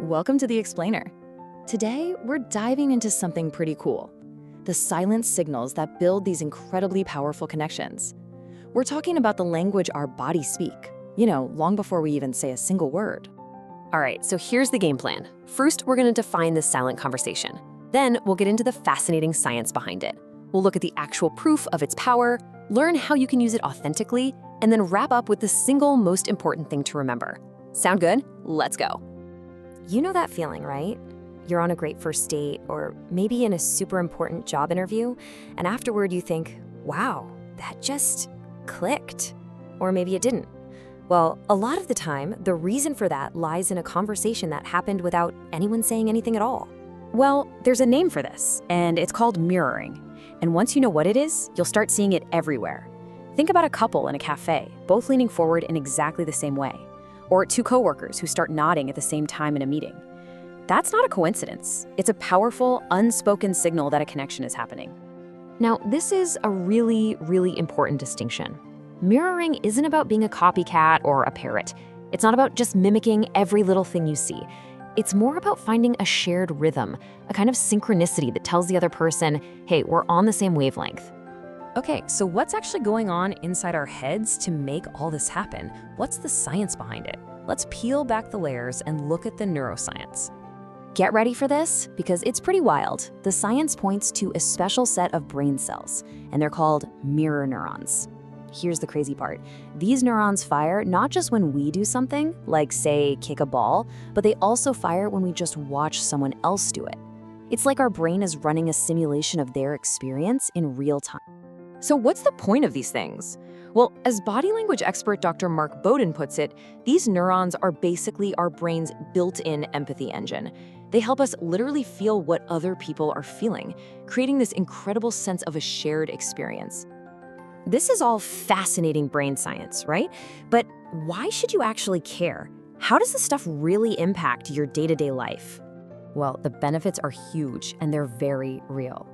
Welcome to The Explainer. Today, we're diving into something pretty cool: the silent signals that build these incredibly powerful connections. We're talking about the language our bodies speak, long before we even say a single word. All right, so here's the game plan. First, we're going to define this silent conversation. Then, we'll get into the fascinating science behind it. We'll look at the actual proof of its power, learn how you can use it authentically, and then wrap up with the single most important thing to remember. Sound good? Let's go. You know that feeling, right? You're on a great first date, or maybe in a super important job interview, and afterward you think, wow, that just clicked. Or maybe it didn't. Well, a lot of the time, the reason for that lies in a conversation that happened without anyone saying anything at all. Well, there's a name for this, and it's called mirroring. And once you know what it is, you'll start seeing it everywhere. Think about a couple in a cafe, both leaning forward in exactly the same way. Or two coworkers who start nodding at the same time in a meeting. That's not a coincidence. It's a powerful, unspoken signal that a connection is happening. Now, this is a really, really important distinction. Mirroring isn't about being a copycat or a parrot. It's not about just mimicking every little thing you see. It's more about finding a shared rhythm, a kind of synchronicity that tells the other person, hey, we're on the same wavelength. Okay, so what's actually going on inside our heads to make all this happen? What's the science behind it? Let's peel back the layers and look at the neuroscience. Get ready for this, because it's pretty wild. The science points to a special set of brain cells, and they're called mirror neurons. Here's the crazy part. These neurons fire not just when we do something, like say, kick a ball, but they also fire when we just watch someone else do it. It's like our brain is running a simulation of their experience in real time. So what's the point of these things? Well, as body language expert Dr. Mark Bowden puts it, these neurons are basically our brain's built-in empathy engine. They help us literally feel what other people are feeling, creating this incredible sense of a shared experience. This is all fascinating brain science, right? But why should you actually care? How does this stuff really impact your day-to-day life? Well, the benefits are huge, and they're very real.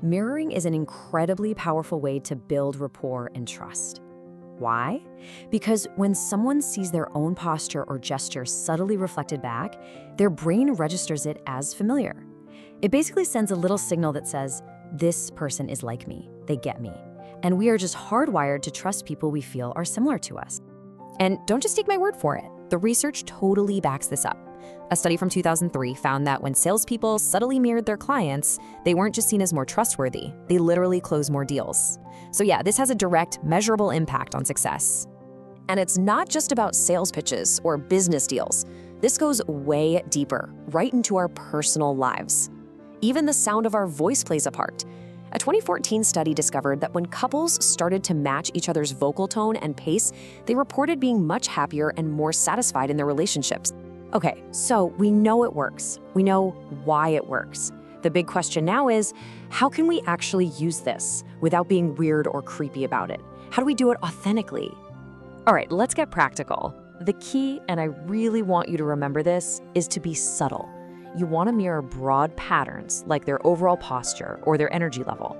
Mirroring is an incredibly powerful way to build rapport and trust. Why? Because when someone sees their own posture or gesture subtly reflected back, their brain registers it as familiar. It basically sends a little signal that says, this person is like me, they get me. And we are just hardwired to trust people we feel are similar to us. And don't just take my word for it. The research totally backs this up. A study from 2003 found that when salespeople subtly mirrored their clients, they weren't just seen as more trustworthy, they literally closed more deals. So yeah, this has a direct, measurable impact on success. And it's not just about sales pitches or business deals. This goes way deeper, right into our personal lives. Even the sound of our voice plays a part. A 2014 study discovered that when couples started to match each other's vocal tone and pace, they reported being much happier and more satisfied in their relationships. Okay, so we know it works. We know why it works. The big question now is, how can we actually use this without being weird or creepy about it? How do we do it authentically? All right, let's get practical. The key, and I really want you to remember this, is to be subtle. You want to mirror broad patterns like their overall posture or their energy level.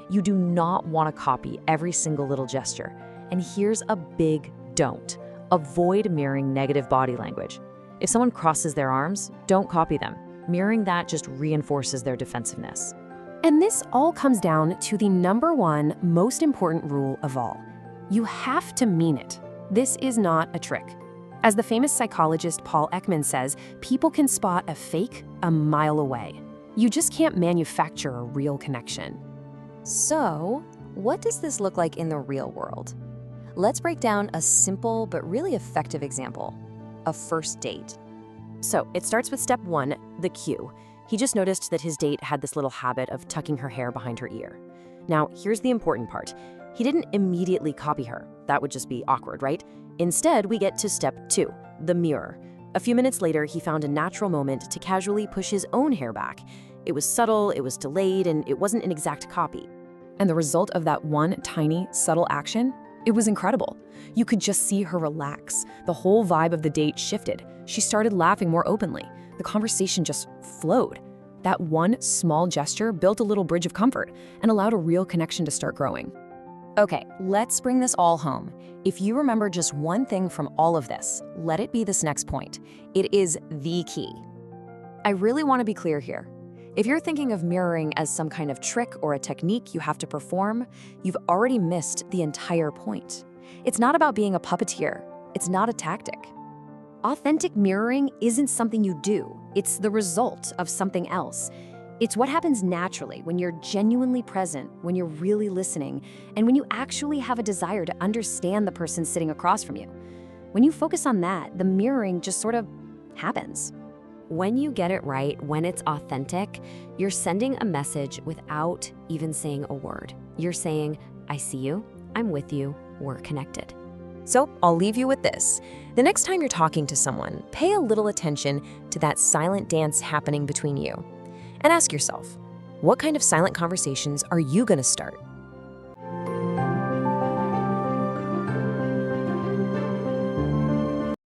You do not want to copy every single little gesture. And here's a big don't. Avoid mirroring negative body language. If someone crosses their arms, don't copy them. Mirroring that just reinforces their defensiveness. And this all comes down to the number one most important rule of all. You have to mean it. This is not a trick. As the famous psychologist Paul Ekman says, people can spot a fake a mile away. You just can't manufacture a real connection. So, what does this look like in the real world? Let's break down a simple but really effective example: a first date. So it starts with step 1, the cue. He just noticed that his date had this little habit of tucking her hair behind her ear. Now, here's the important part. He didn't immediately copy her. That would just be awkward, right? Instead, we get to step 2, the mirror. A few minutes later, he found a natural moment to casually push his own hair back. It was subtle, it was delayed, and it wasn't an exact copy. And the result of that one tiny, subtle action? It was incredible. You could just see her relax. The whole vibe of the date shifted. She started laughing more openly. The conversation just flowed. That one small gesture built a little bridge of comfort and allowed a real connection to start growing. Okay, let's bring this all home. If you remember just one thing from all of this, let it be this next point. It is the key. I really want to be clear here. If you're thinking of mirroring as some kind of trick or a technique you have to perform, you've already missed the entire point. It's not about being a puppeteer. It's not a tactic. Authentic mirroring isn't something you do. It's the result of something else. It's what happens naturally when you're genuinely present, when you're really listening, and when you actually have a desire to understand the person sitting across from you. When you focus on that, the mirroring just sort of happens. When you get it right, when it's authentic, you're sending a message without even saying a word. You're saying, I see you, I'm with you, we're connected. So I'll leave you with this. The next time you're talking to someone, pay a little attention to that silent dance happening between you. And ask yourself, what kind of silent conversations are you going to start?